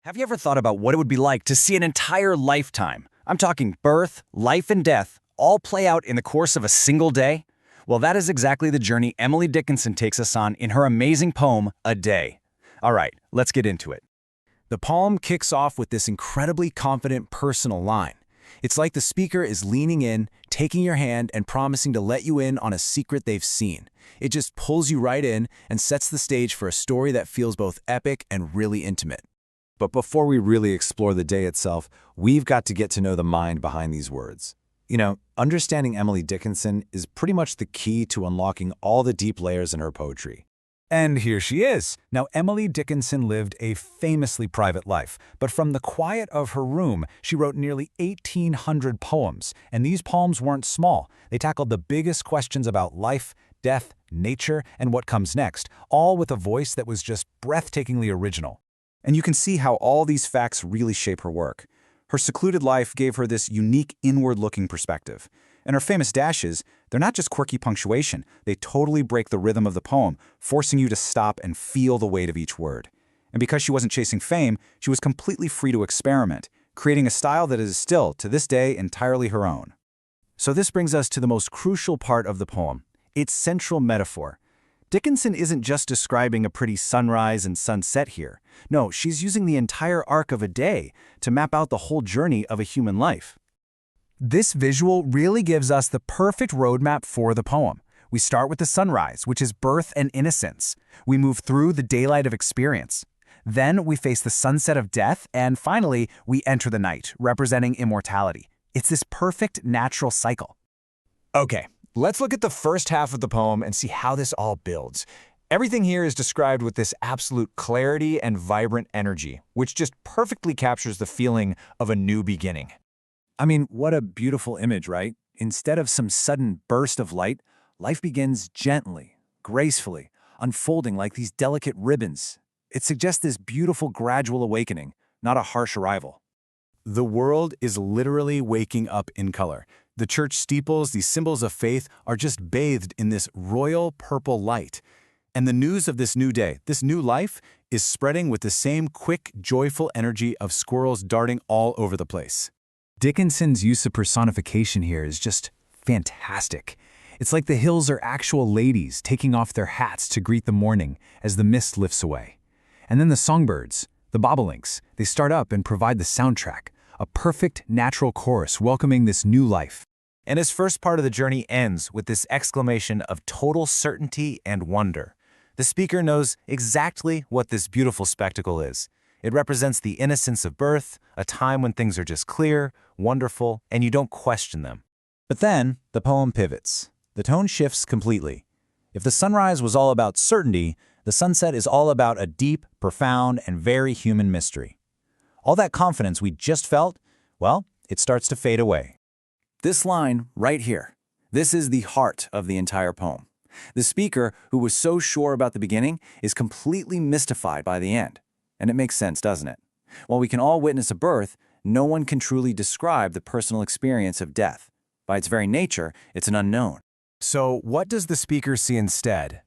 Have you ever thought about what it would be like to see an entire lifetime? I'm talking birth, life, and death all play out in the course of a single day? Well, that is exactly the journey Emily Dickinson takes us on in her amazing poem, A Day. All right, let's get into it. The poem kicks off with this incredibly confident personal line. It's like the speaker is leaning in, taking your hand, and promising to let you in on a secret they've seen. It just pulls you right in and sets the stage for a story that feels both epic and really intimate. But before we really explore the day itself, we've got to get to know the mind behind these words. You know, understanding Emily Dickinson is pretty much the key to unlocking all the deep layers in her poetry. And here she is. Now, Emily Dickinson lived a famously private life, but from the quiet of her room, she wrote nearly 1,800 poems, and these poems weren't small. They tackled the biggest questions about life, death, nature, and what comes next, all with a voice that was just breathtakingly original. And you can see how all these facts really shape her work. Her secluded life gave her this unique inward-looking perspective. And her famous dashes, they're not just quirky punctuation, they totally break the rhythm of the poem, forcing you to stop and feel the weight of each word. And because she wasn't chasing fame, she was completely free to experiment, creating a style that is still, to this day, entirely her own. So this brings us to the most crucial part of the poem, its central metaphor. Dickinson isn't just describing a pretty sunrise and sunset here. No, she's using the entire arc of a day to map out the whole journey of a human life. This visual really gives us the perfect roadmap for the poem. We start with the sunrise, which is birth and innocence. We move through the daylight of experience. Then we face the sunset of death, and finally, we enter the night, representing immortality. It's this perfect natural cycle. Okay. Let's look at the first half of the poem and see how this all builds. Everything here is described with this absolute clarity and vibrant energy, which just perfectly captures the feeling of a new beginning. I mean, what a beautiful image, right? Instead of some sudden burst of light, life begins gently, gracefully, unfolding like these delicate ribbons. It suggests this beautiful gradual awakening, not a harsh arrival. The world is literally waking up in color. The church steeples, these symbols of faith, are just bathed in this royal purple light. And the news of this new day, this new life, is spreading with the same quick, joyful energy of squirrels darting all over the place. Dickinson's use of personification here is just fantastic. It's like the hills are actual ladies taking off their hats to greet the morning as the mist lifts away. And then the songbirds, the bobolinks, they start up and provide the soundtrack, a perfect natural chorus welcoming this new life. And his first part of the journey ends with this exclamation of total certainty and wonder. The speaker knows exactly what this beautiful spectacle is. It represents the innocence of birth, a time when things are just clear, wonderful, and you don't question them. But then, the poem pivots. The tone shifts completely. If the sunrise was all about certainty, the sunset is all about a deep, profound, and very human mystery. All that confidence we just felt, well, it starts to fade away. This line right here, this is the heart of the entire poem. The speaker, who was so sure about the beginning, is completely mystified by the end. And it makes sense, doesn't it? While we can all witness a birth, no one can truly describe the personal experience of death. By its very nature, it's an unknown. So what does the speaker see instead?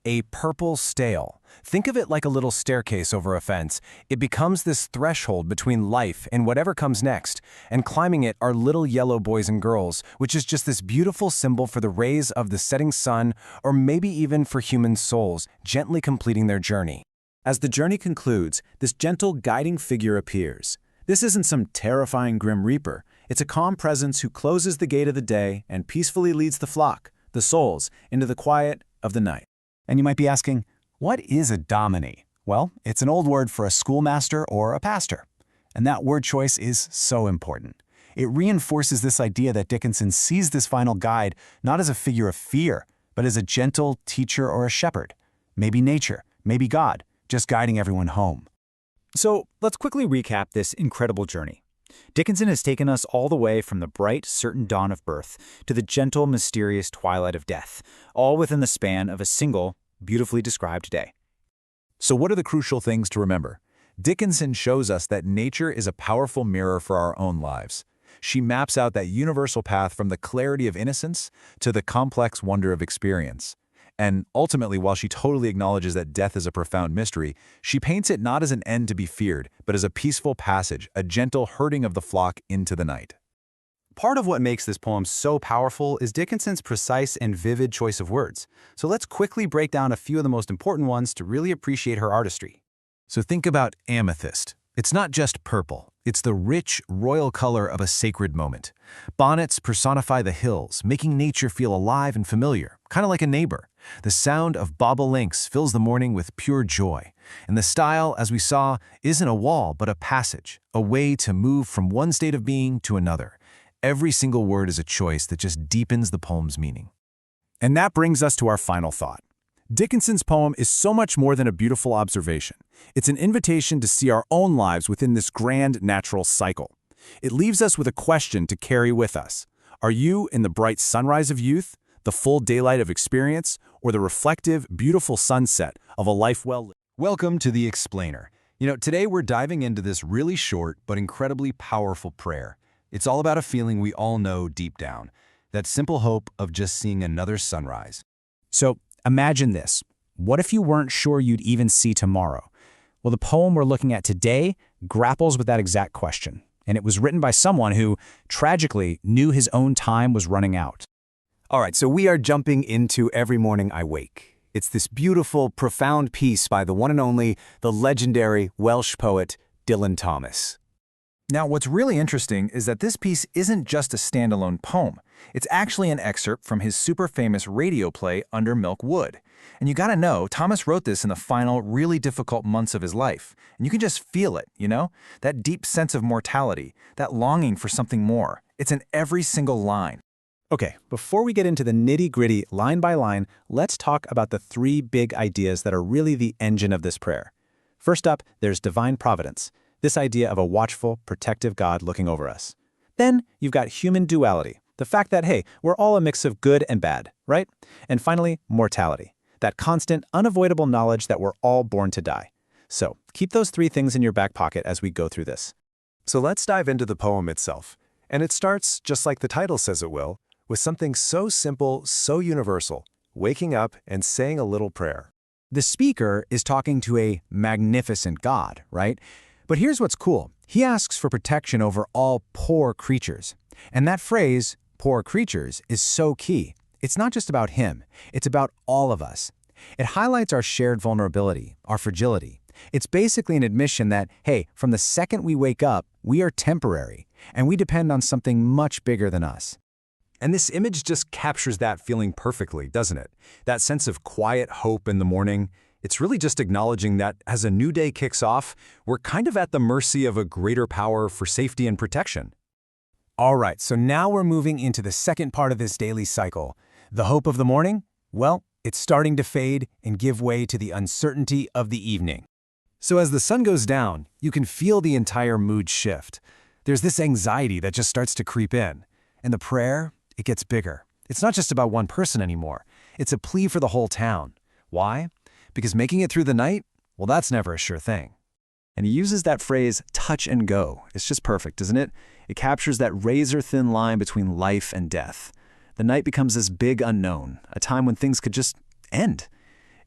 A purple stale. Think of it like a little staircase over a fence. It becomes this threshold between life and whatever comes next, and climbing it are little yellow boys and girls, which is just this beautiful symbol for the rays of the setting sun, or maybe even for human souls, gently completing their journey. As the journey concludes, this gentle guiding figure appears. This isn't some terrifying grim reaper. It's a calm presence who closes the gate of the day and peacefully leads the flock, the souls, into the quiet of the night. And you might be asking, what is a domine? Well, it's an old word for a schoolmaster or a pastor. And that word choice is so important. It reinforces this idea that Dickinson sees this final guide not as a figure of fear, but as a gentle teacher or a shepherd. Maybe nature, maybe God, just guiding everyone home. So let's quickly recap this incredible journey. Dickinson has taken us all the way from the bright, certain dawn of birth to the gentle, mysterious twilight of death, all within the span of a single, beautifully described day. So what are the crucial things to remember? Dickinson shows us that nature is a powerful mirror for our own lives. She maps out that universal path from the clarity of innocence to the complex wonder of experience. And ultimately, while she totally acknowledges that death is a profound mystery, she paints it not as an end to be feared, but as a peaceful passage, a gentle herding of the flock into the night. Part of what makes this poem so powerful is Dickinson's precise and vivid choice of words. So let's quickly break down a few of the most important ones to really appreciate her artistry. So think about amethyst. It's not just purple. It's the rich, royal color of a sacred moment. Bonnets personify the hills, making nature feel alive and familiar, kind of like a neighbor. The sound of bobolinks fills the morning with pure joy. And the style, as we saw, isn't a wall but a passage, a way to move from one state of being to another. Every single word is a choice that just deepens the poem's meaning. And that brings us to our final thought. Dickinson's poem is so much more than a beautiful observation. It's an invitation to see our own lives within this grand natural cycle. It leaves us with a question to carry with us. Are you in the bright sunrise of youth, the full daylight of experience, or the reflective, beautiful sunset of a life well lived? Welcome to The Explainer. Today we're diving into this really short but incredibly powerful prayer. It's all about a feeling we all know deep down, that simple hope of just seeing another sunrise. So imagine this. What if you weren't sure you'd even see tomorrow? Well, the poem we're looking at today grapples with that exact question, and it was written by someone who, tragically, knew his own time was running out. All right, so we are jumping into Every Morning I Wake. It's this beautiful, profound piece by the one and only, the legendary Welsh poet Dylan Thomas. Now, what's really interesting is that this piece isn't just a standalone poem. It's actually an excerpt from his super famous radio play Under Milk Wood. And you gotta know, Thomas wrote this in the final, really difficult months of his life. And you can just feel it, That deep sense of mortality, that longing for something more. It's in every single line. Okay, before we get into the nitty-gritty, line by line, let's talk about the three big ideas that are really the engine of this prayer. First up, there's divine providence. This idea of a watchful, protective God looking over us. Then you've got human duality, the fact that, hey, we're all a mix of good and bad, right? And finally, mortality, that constant, unavoidable knowledge that we're all born to die. So keep those three things in your back pocket as we go through this. So let's dive into the poem itself. And it starts, just like the title says it will, with something so simple, so universal, waking up and saying a little prayer. The speaker is talking to a magnificent God, right? But here's what's cool. He asks for protection over all poor creatures. And that phrase, poor creatures, is so key. It's not just about him. It's about all of us. It highlights our shared vulnerability, our fragility. It's basically an admission that, hey, from the second we wake up, we are temporary, and we depend on something much bigger than us. And this image just captures that feeling perfectly, doesn't it? That sense of quiet hope in the morning. It's really just acknowledging that as a new day kicks off, we're kind of at the mercy of a greater power for safety and protection. All right, so now we're moving into the second part of this daily cycle. The hope of the morning? Well, it's starting to fade and give way to the uncertainty of the evening. So as the sun goes down, you can feel the entire mood shift. There's this anxiety that just starts to creep in. And the prayer, it gets bigger. It's not just about one person anymore. It's a plea for the whole town. Why? Because making it through the night, well, that's never a sure thing. And he uses that phrase, touch and go. It's just perfect, isn't it? It captures that razor-thin line between life and death. The night becomes this big unknown, a time when things could just end.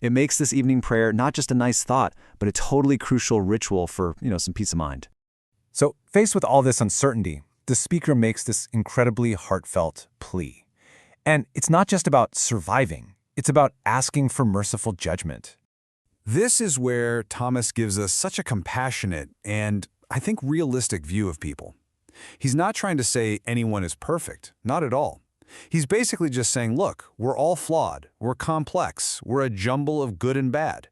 It makes this evening prayer not just a nice thought, but a totally crucial ritual for, some peace of mind. So, faced with all this uncertainty, the speaker makes this incredibly heartfelt plea. And it's not just about surviving. It's about asking for merciful judgment. This is where Thomas gives us such a compassionate and, I think, realistic view of people. He's not trying to say anyone is perfect, not at all. He's basically just saying, look, we're all flawed, we're complex, we're a jumble of good and bad.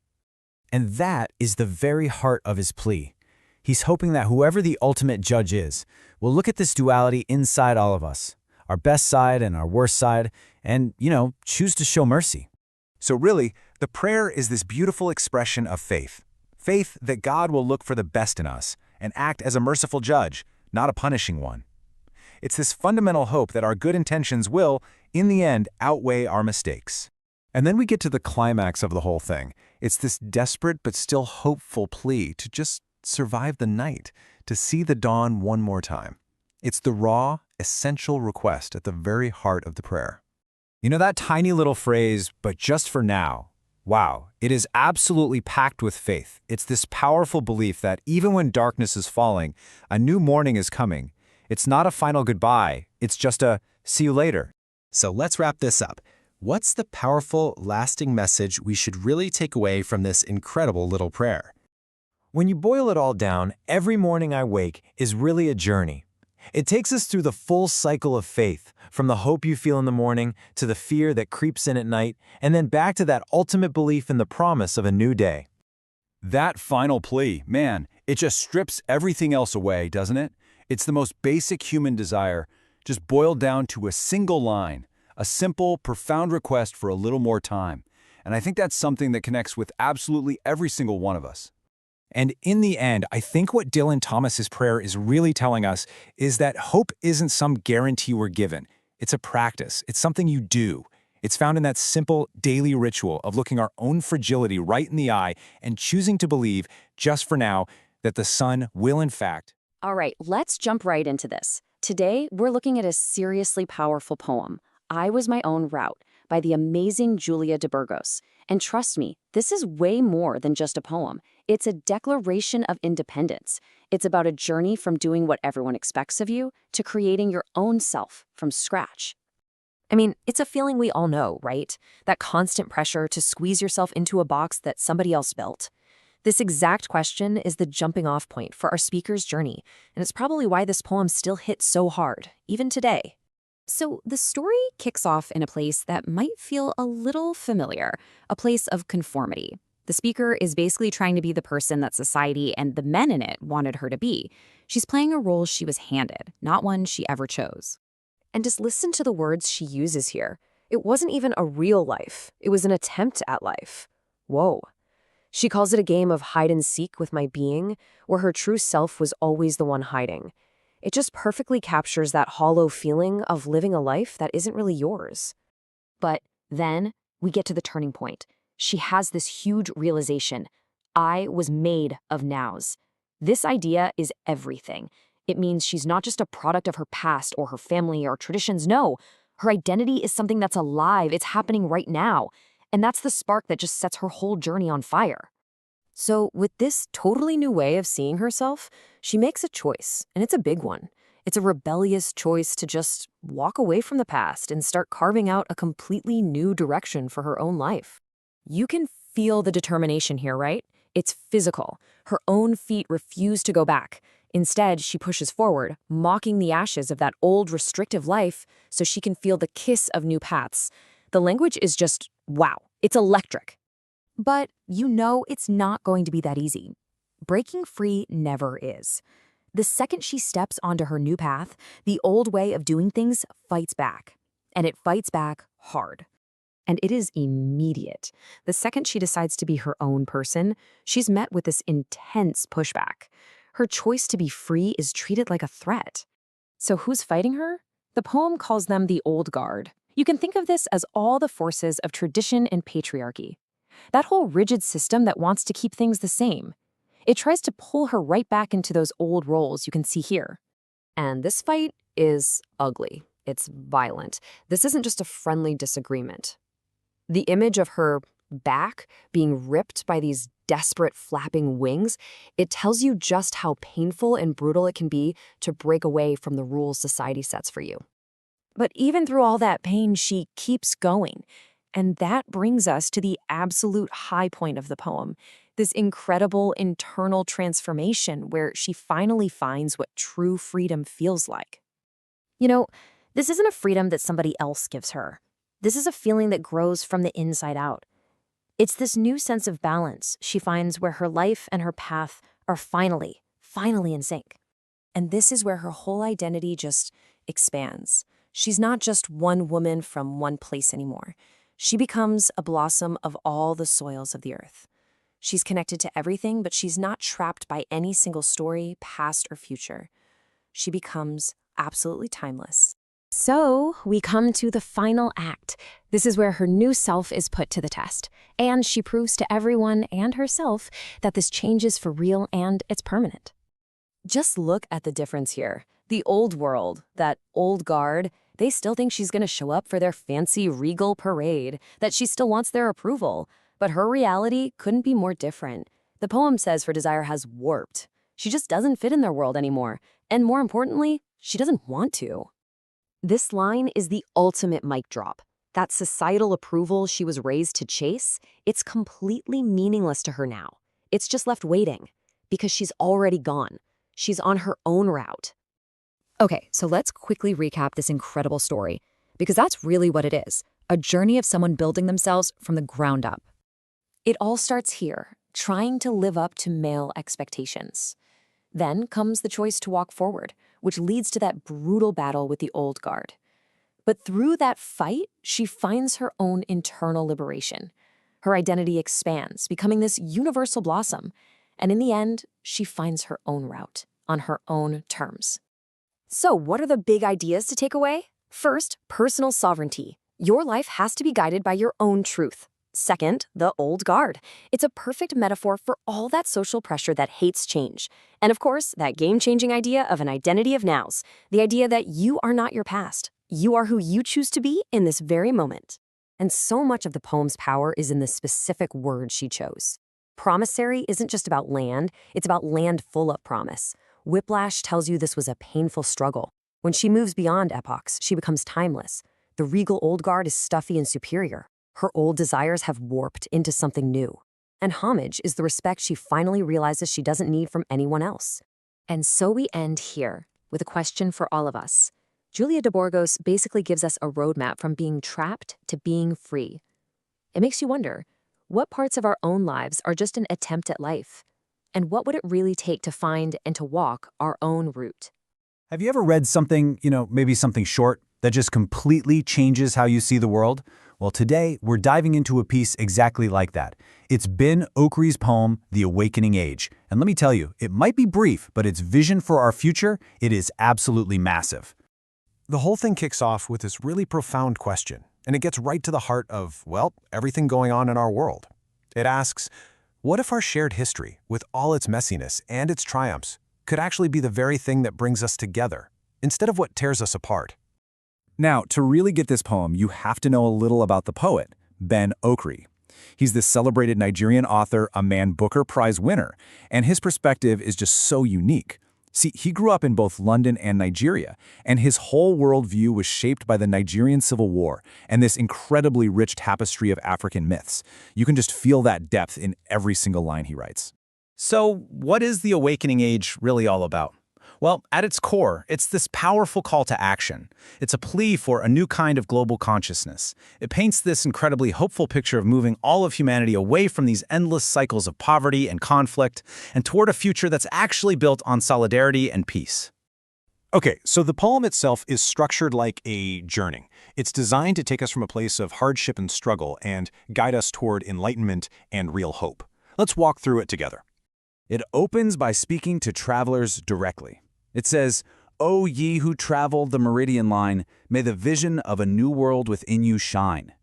And that is the very heart of his plea. He's hoping that whoever the ultimate judge is will look at this duality inside all of us, our best side and our worst side, and, choose to show mercy. So really, the prayer is this beautiful expression of faith. Faith that God will look for the best in us and act as a merciful judge, not a punishing one. It's this fundamental hope that our good intentions will, in the end, outweigh our mistakes. And then we get to the climax of the whole thing. It's this desperate but still hopeful plea to just survive the night, to see the dawn one more time. It's the raw, essential request at the very heart of the prayer. You know that tiny little phrase, "but just for now"? Wow, it is absolutely packed with faith. It's this powerful belief that even when darkness is falling, a new morning is coming. It's not a final goodbye, it's just a "see you later." So let's wrap this up. What's the powerful, lasting message we should really take away from this incredible little prayer? When you boil it all down, every morning I wake is really a journey. It takes us through the full cycle of faith, from the hope you feel in the morning to the fear that creeps in at night, and then back to that ultimate belief in the promise of a new day. That final plea, man, it just strips everything else away, doesn't it? It's the most basic human desire, just boiled down to a single line, a simple, profound request for a little more time. And I think that's something that connects with absolutely every single one of us. And in the end, I think what Dylan Thomas's prayer is really telling us is that hope isn't some guarantee we're given. It's a practice. It's something you do. It's found in that simple daily ritual of looking our own fragility right in the eye and choosing to believe, just for now, that the sun will in fact. All right, let's jump right into this. Today, we're looking at a seriously powerful poem, I Was My Own Route, by the amazing Julia de Burgos. And trust me, this is way more than just a poem. It's a declaration of independence. It's about a journey from doing what everyone expects of you to creating your own self from scratch. I mean, it's a feeling we all know, right? That constant pressure to squeeze yourself into a box that somebody else built. This exact question is the jumping-off point for our speaker's journey, and it's probably why this poem still hits so hard, even today. So the story kicks off in a place that might feel a little familiar, a place of conformity. The speaker is basically trying to be the person that society and the men in it wanted her to be. She's playing a role she was handed, not one she ever chose. And just listen to the words she uses here. It wasn't even a real life. It was an attempt at life. Whoa. She calls it a game of hide and seek with my being, where her true self was always the one hiding. It just perfectly captures that hollow feeling of living a life that isn't really yours. But then we get to the turning point. She has this huge realization. I was made of nows. This idea is everything. It means she's not just a product of her past or her family or traditions. No, her identity is something that's alive. It's happening right now. And that's the spark that just sets her whole journey on fire. So with this totally new way of seeing herself, she makes a choice, and it's a big one. It's a rebellious choice to just walk away from the past and start carving out a completely new direction for her own life. You can feel the determination here, right? It's physical. Her own feet refuse to go back. Instead, she pushes forward, mocking the ashes of that old restrictive life so she can feel the kiss of new paths. The language is just, wow, it's electric. But you know it's not going to be that easy. Breaking free never is. The second she steps onto her new path, the old way of doing things fights back. And it fights back hard. And it is immediate. The second she decides to be her own person, she's met with this intense pushback. Her choice to be free is treated like a threat. So who's fighting her? The poem calls them the old guard. You can think of this as all the forces of tradition and patriarchy. That whole rigid system that wants to keep things the same. It tries to pull her right back into those old roles you can see here. And this fight is ugly. It's violent. This isn't just a friendly disagreement. The image of her back being ripped by these desperate flapping wings, it tells you just how painful and brutal it can be to break away from the rules society sets for you. But even through all that pain, she keeps going. And that brings us to the absolute high point of the poem, this incredible internal transformation where she finally finds what true freedom feels like. You know, this isn't a freedom that somebody else gives her. This is a feeling that grows from the inside out. It's this new sense of balance she finds where her life and her path are finally in sync. And this is where her whole identity just expands. She's not just one woman from one place anymore. She becomes a blossom of all the soils of the earth. She's connected to everything, but she's not trapped by any single story, past or future. She becomes absolutely timeless. So we come to the final act. This is where her new self is put to the test. And she proves to everyone and herself that this change is for real and it's permanent. Just look at the difference here. The old world, that old guard, They still think she's going to show up for their fancy regal parade, that she still wants their approval. But her reality couldn't be more different. The poem says her desire has warped. She just doesn't fit in their world anymore. And more importantly, she doesn't want to. This line is the ultimate mic drop. That societal approval she was raised to chase, it's completely meaningless to her now. It's just left waiting, because she's already gone. She's on her own route. Okay, so let's quickly recap this incredible story, because that's really what it is, a journey of someone building themselves from the ground up. It all starts here, trying to live up to male expectations. Then comes the choice to walk forward, which leads to that brutal battle with the old guard. But through that fight, she finds her own internal liberation. Her identity expands, becoming this universal blossom. And in the end, she finds her own route, on her own terms. So what are the big ideas to take away? First, personal sovereignty. Your life has to be guided by your own truth. Second, the old guard. It's a perfect metaphor for all that social pressure that hates change. And of course, that game-changing idea of an identity of nows, the idea that you are not your past. You are who you choose to be in this very moment. And so much of the poem's power is in the specific words she chose. Promissory isn't just about land, it's about land full of promise. Whiplash tells you this was a painful struggle. When she moves beyond epochs, she becomes timeless. The regal old guard is stuffy and superior. Her old desires have warped into something new. And homage is the respect she finally realizes she doesn't need from anyone else. And so we end here with a question for all of us. Julia de Burgos basically gives us a roadmap from being trapped to being free. It makes you wonder, what parts of our own lives are just an attempt at life? And what would it really take to find and to walk our own route? Have you ever read something, maybe something short, that just completely changes how you see the world? Well, today, we're diving into a piece exactly like that. It's Ben Okri's poem, The Awakening Age. And let me tell you, it might be brief, but its vision for our future, it is absolutely massive. The whole thing kicks off with this really profound question, and it gets right to the heart of, everything going on in our world. It asks, what if our shared history, with all its messiness and its triumphs, could actually be the very thing that brings us together, instead of what tears us apart? Now, to really get this poem, you have to know a little about the poet, Ben Okri. He's this celebrated Nigerian author, a Man Booker Prize winner, and his perspective is just so unique. See, he grew up in both London and Nigeria, and his whole worldview was shaped by the Nigerian Civil War and this incredibly rich tapestry of African myths. You can just feel that depth in every single line he writes. So, what is the Awakening Age really all about? Well, at its core, it's this powerful call to action. It's a plea for a new kind of global consciousness. It paints this incredibly hopeful picture of moving all of humanity away from these endless cycles of poverty and conflict and toward a future that's actually built on solidarity and peace. Okay, so the poem itself is structured like a journey. It's designed to take us from a place of hardship and struggle and guide us toward enlightenment and real hope. Let's walk through it together. It opens by speaking to travelers directly. It says, "O ye who travel the meridian line, may the vision of a new world within you shine."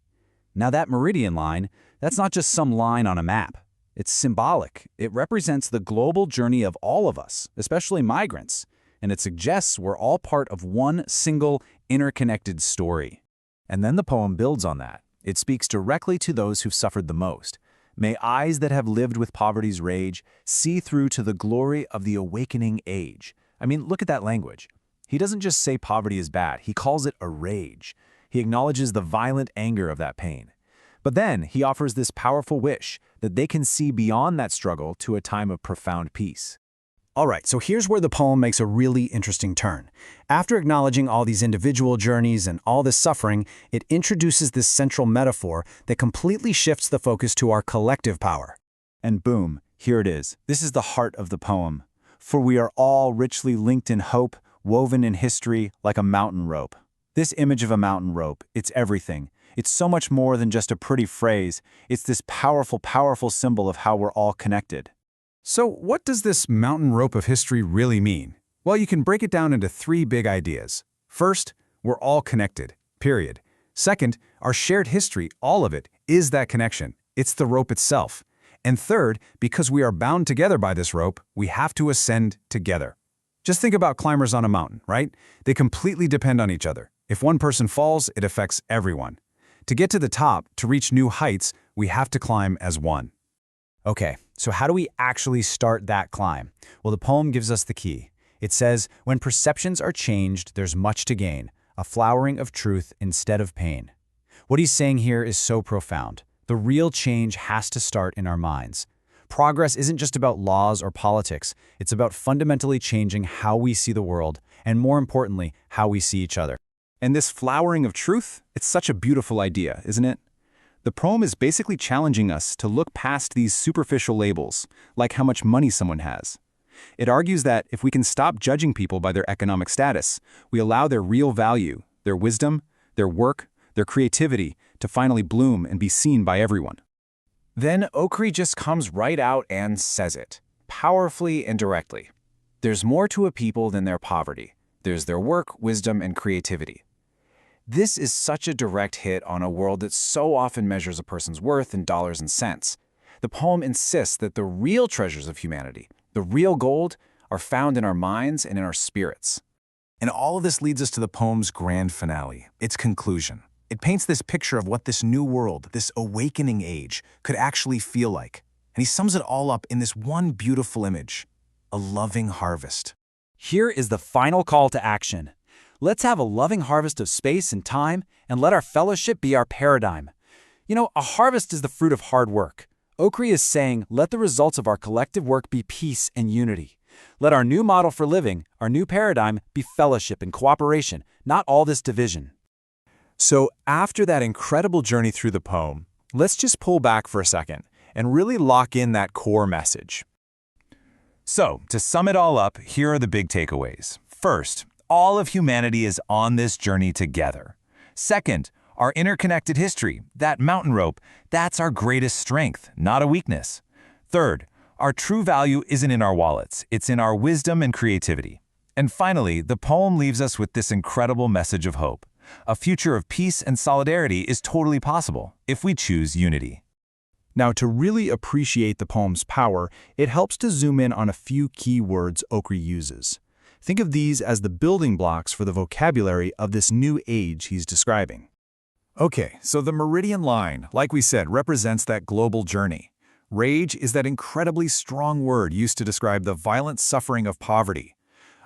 Now that meridian line, that's not just some line on a map. It's symbolic. It represents the global journey of all of us, especially migrants, and it suggests we're all part of one single, interconnected story. And then the poem builds on that. It speaks directly to those who've suffered the most. May eyes that have lived with poverty's rage see through to the glory of the awakening age. I mean, look at that language. He doesn't just say poverty is bad, he calls it a rage. He acknowledges the violent anger of that pain. But then he offers this powerful wish that they can see beyond that struggle to a time of profound peace. All right, so here's where the poem makes a really interesting turn. After acknowledging all these individual journeys and all this suffering, it introduces this central metaphor that completely shifts the focus to our collective power. And boom, here it is. This is the heart of the poem. For we are all richly linked in hope, woven in history like a mountain rope. This image of a mountain rope, it's everything. It's so much more than just a pretty phrase. It's this powerful, powerful symbol of how we're all connected. So what does this mountain rope of history really mean? Well, you can break it down into three big ideas. First, we're all connected, period. Second, our shared history, all of it, is that connection. It's the rope itself. And third, because we are bound together by this rope, we have to ascend together. Just think about climbers on a mountain, right? They completely depend on each other. If one person falls, it affects everyone. To get to the top, to reach new heights, we have to climb as one. Okay, so how do we actually start that climb? Well, the poem gives us the key. It says, when perceptions are changed, there's much to gain, a flowering of truth instead of pain. What he's saying here is so profound. The real change has to start in our minds. Progress isn't just about laws or politics. It's about fundamentally changing how we see the world, and more importantly, how we see each other. And this flowering of truth, it's such a beautiful idea, isn't it? The poem is basically challenging us to look past these superficial labels, like how much money someone has. It argues that if we can stop judging people by their economic status, we allow their real value, their wisdom, their work, their creativity to finally bloom and be seen by everyone. Then Okri just comes right out and says it, powerfully and directly. There's more to a people than their poverty. There's their work, wisdom, and creativity. This is such a direct hit on a world that so often measures a person's worth in dollars and cents. The poem insists that the real treasures of humanity, the real gold, are found in our minds and in our spirits. And all of this leads us to the poem's grand finale, its conclusion. It paints this picture of what this new world, this awakening age, could actually feel like. And he sums it all up in this one beautiful image, a loving harvest. Here is the final call to action. Let's have a loving harvest of space and time, and let our fellowship be our paradigm. You know, a harvest is the fruit of hard work. Okri is saying, let the results of our collective work be peace and unity. Let our new model for living, our new paradigm, be fellowship and cooperation, not all this division. So after that incredible journey through the poem, let's just pull back for a second and really lock in that core message. So, to sum it all up, here are the big takeaways. First, all of humanity is on this journey together. Second, our interconnected history, that mountain rope, that's our greatest strength, not a weakness. Third, our true value isn't in our wallets, it's in our wisdom and creativity. And finally, the poem leaves us with this incredible message of hope. A future of peace and solidarity is totally possible if we choose unity. Now, to really appreciate the poem's power, it helps to zoom in on a few key words Okri uses. Think of these as the building blocks for the vocabulary of this new age he's describing. Okay, so the meridian line, like we said, represents that global journey. Rage is that incredibly strong word used to describe the violent suffering of poverty.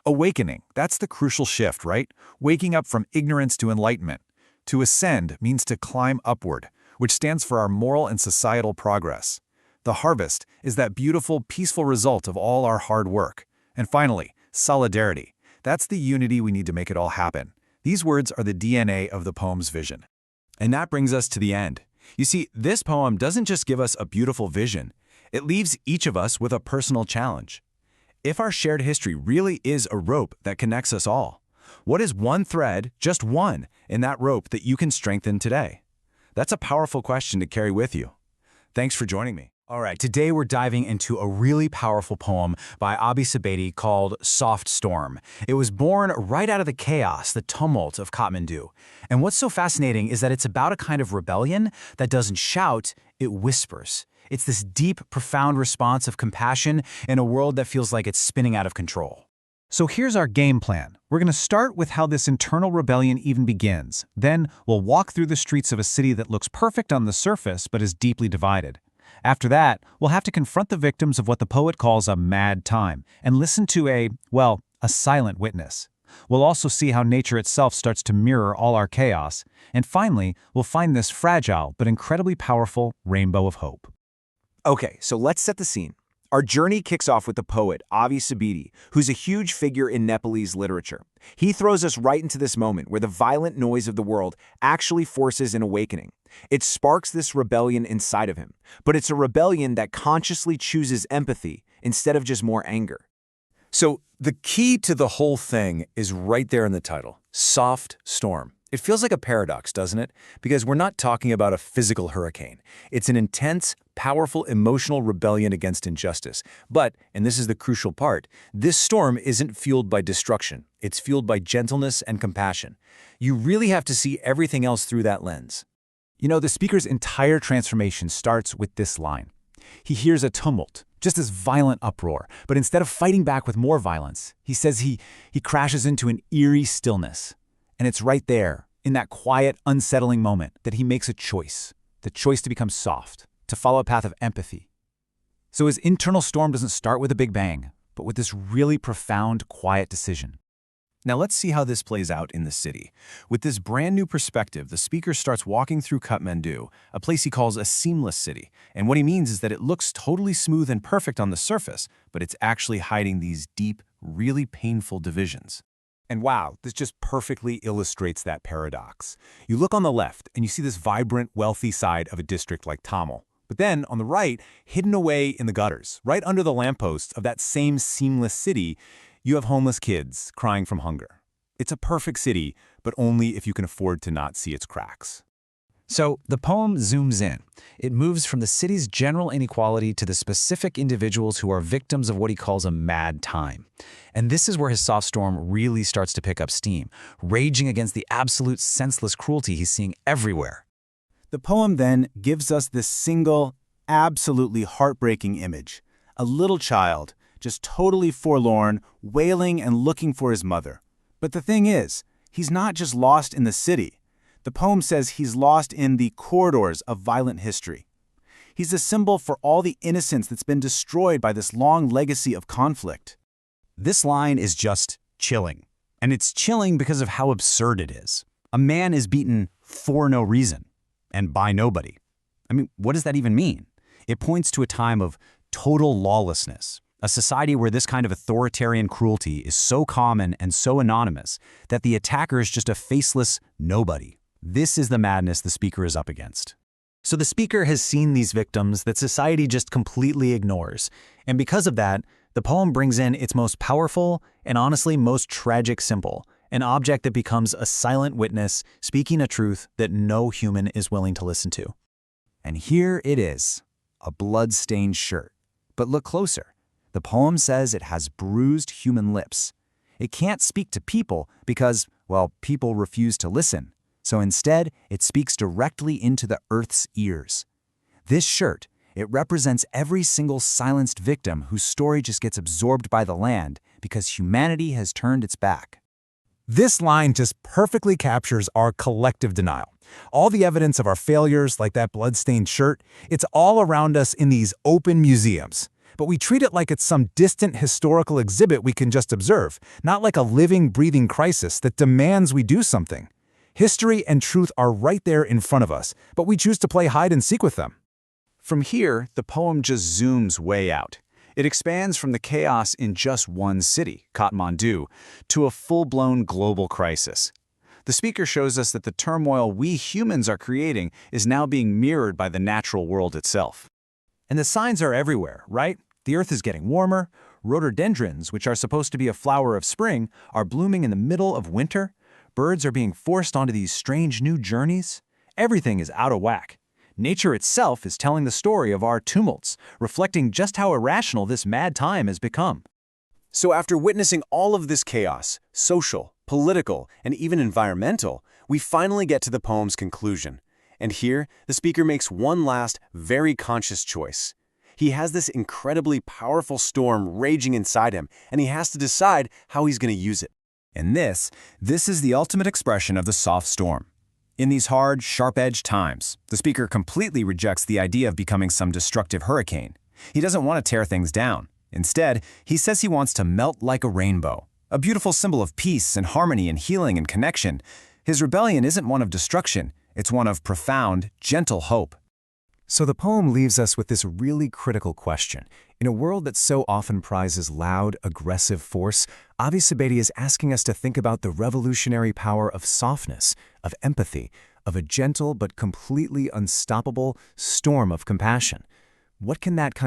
Awakening, that's the crucial shift, right? Waking up from ignorance to enlightenment. To ascend means to climb upward, which stands for our moral and societal progress. The harvest is that beautiful, peaceful result of all our hard work. And finally, solidarity. That's the unity we need to make it all happen. These words are the DNA of the poem's vision. And that brings us to the end. You see, this poem doesn't just give us a beautiful vision. It leaves each of us with a personal challenge. If our shared history really is a rope that connects us all, what is one thread, just one, in that rope that you can strengthen today? That's a powerful question to carry with you. Thanks for joining me. All right, today we're diving into a really powerful poem by Abi Sabeti called Soft Storm. It was born right out of the chaos, the tumult of Kathmandu. And what's so fascinating is that it's about a kind of rebellion that doesn't shout, it whispers. It's this deep, profound response of compassion in a world that feels like it's spinning out of control. So here's our game plan. We're going to start with how this internal rebellion even begins. Then we'll walk through the streets of a city that looks perfect on the surface but is deeply divided. After that, we'll have to confront the victims of what the poet calls a mad time and listen to a silent witness. We'll also see how nature itself starts to mirror all our chaos. And finally, we'll find this fragile but incredibly powerful rainbow of hope. Okay, so let's set the scene. Our journey kicks off with the poet Avi Sabeti, who's a huge figure in Nepalese literature. He throws us right into this moment where the violent noise of the world actually forces an awakening. It sparks this rebellion inside of him, but it's a rebellion that consciously chooses empathy instead of just more anger. So the key to the whole thing is right there in the title, Soft Storm. It feels like a paradox, doesn't it? Because we're not talking about a physical hurricane. It's an intense, powerful, emotional rebellion against injustice. But, and this is the crucial part, this storm isn't fueled by destruction. It's fueled by gentleness and compassion. You really have to see everything else through that lens. You know, the speaker's entire transformation starts with this line. He hears a tumult, just this violent uproar, but instead of fighting back with more violence, he says he crashes into an eerie stillness. And it's right there, in that quiet, unsettling moment, that he makes a choice. The choice to become soft, to follow a path of empathy. So his internal storm doesn't start with a big bang, but with this really profound, quiet decision. Now let's see how this plays out in the city. With this brand new perspective, the speaker starts walking through Kathmandu, a place he calls a seamless city. And what he means is that it looks totally smooth and perfect on the surface, but it's actually hiding these deep, really painful divisions. And wow, this just perfectly illustrates that paradox. You look on the left and you see this vibrant, wealthy side of a district like Tamil. But then, on the right, hidden away in the gutters, right under the lampposts of that same seamless city, you have homeless kids crying from hunger. It's a perfect city, but only if you can afford to not see its cracks. So the poem zooms in. It moves from the city's general inequality to the specific individuals who are victims of what he calls a mad time. And this is where his soft storm really starts to pick up steam, raging against the absolute senseless cruelty he's seeing everywhere. The poem then gives us this single, absolutely heartbreaking image. A little child, just totally forlorn, wailing and looking for his mother. But the thing is, he's not just lost in the city. The poem says he's lost in the corridors of violent history. He's a symbol for all the innocence that's been destroyed by this long legacy of conflict. This line is just chilling. And it's chilling because of how absurd it is. A man is beaten for no reason. And by nobody. I mean, what does that even mean? It points to a time of total lawlessness, a society where this kind of authoritarian cruelty is so common and so anonymous that the attacker is just a faceless nobody. This is the madness the speaker is up against. So the speaker has seen these victims that society just completely ignores, and because of that, the poem brings in its most powerful and honestly most tragic symbol, an object that becomes a silent witness speaking a truth that no human is willing to listen to. And here it is, a blood-stained shirt. But look closer. The poem says it has bruised human lips. It can't speak to people because, well, people refuse to listen. So instead, it speaks directly into the earth's ears. This shirt, it represents every single silenced victim whose story just gets absorbed by the land because humanity has turned its back. This line just perfectly captures our collective denial. All the evidence of our failures, like that blood-stained shirt, it's all around us in these open museums. But we treat it like it's some distant historical exhibit we can just observe, not like a living, breathing crisis that demands we do something. History and truth are right there in front of us, but we choose to play hide and seek with them. From here, the poem just zooms way out. It expands from the chaos in just one city, Kathmandu, to a full-blown global crisis. The speaker shows us that the turmoil we humans are creating is now being mirrored by the natural world itself. And the signs are everywhere, right? The earth is getting warmer, rhododendrons, which are supposed to be a flower of spring, are blooming in the middle of winter, birds are being forced onto these strange new journeys. Everything is out of whack. Nature itself is telling the story of our tumults, reflecting just how irrational this mad time has become. So after witnessing all of this chaos, social, political, and even environmental, we finally get to the poem's conclusion. And here, the speaker makes one last, very conscious choice. He has this incredibly powerful storm raging inside him, and he has to decide how he's going to use it. And this is the ultimate expression of the soft storm. In these hard, sharp-edged times, the speaker completely rejects the idea of becoming some destructive hurricane. He doesn't want to tear things down. Instead, he says he wants to melt like a rainbow, a beautiful symbol of peace and harmony and healing and connection. His rebellion isn't one of destruction, it's one of profound, gentle hope. So the poem leaves us with this really critical question. In a world that so often prizes loud, aggressive force, Avi Sabeti is asking us to think about the revolutionary power of softness, of empathy, of a gentle but completely unstoppable storm of compassion. What can that kind of